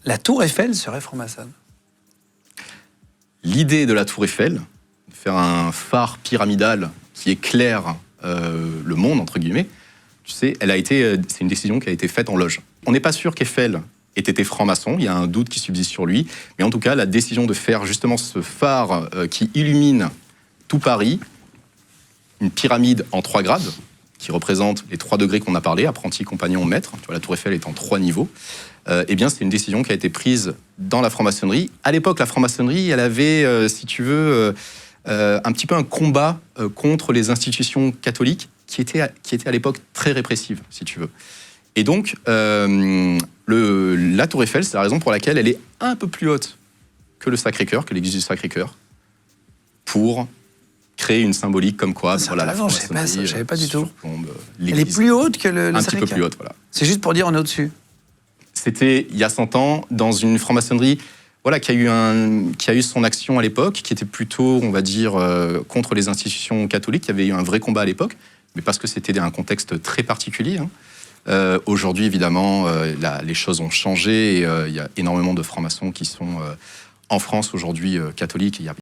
La tour Eiffel serait franc-maçonne. L'idée de la tour Eiffel, de faire un phare pyramidal qui éclaire le monde, entre guillemets, tu sais, c'est une décision qui a été faite en loge. On n'est pas sûr qu'Eiffel ait été franc-maçon, il y a un doute qui subsiste sur lui, mais en tout cas, la décision de faire justement ce phare qui illumine tout Paris, une pyramide en 3 grades, qui représente les 3 degrés qu'on a parlé, apprenti, compagnon, maître, tu vois, la tour Eiffel est en 3 niveaux, eh bien, c'est une décision qui a été prise dans la franc-maçonnerie. À l'époque, la franc-maçonnerie, elle avait, si tu veux, un petit peu un combat contre les institutions catholiques qui étaient à l'époque très répressives, si tu veux. Et donc, la tour Eiffel, c'est la raison pour laquelle elle est un peu plus haute que le Sacré-Cœur, que l'église du Sacré-Cœur, pour créer une symbolique comme quoi, voilà, la franc-maçonnerie, je savais pas du tout. Elle est plus haute que le un Sacré-Cœur. petit peu plus haute, voilà. C'est juste pour dire on est au-dessus. C'était il y a 100 ans, dans une franc-maçonnerie voilà, qui a eu son action à l'époque, qui était plutôt, on va dire, contre les institutions catholiques. Il y avait eu un vrai combat à l'époque, mais parce que c'était un contexte très particulier. Hein. Aujourd'hui, évidemment, les choses ont changé et il y a énormément de francs-maçons qui sont en France aujourd'hui catholiques.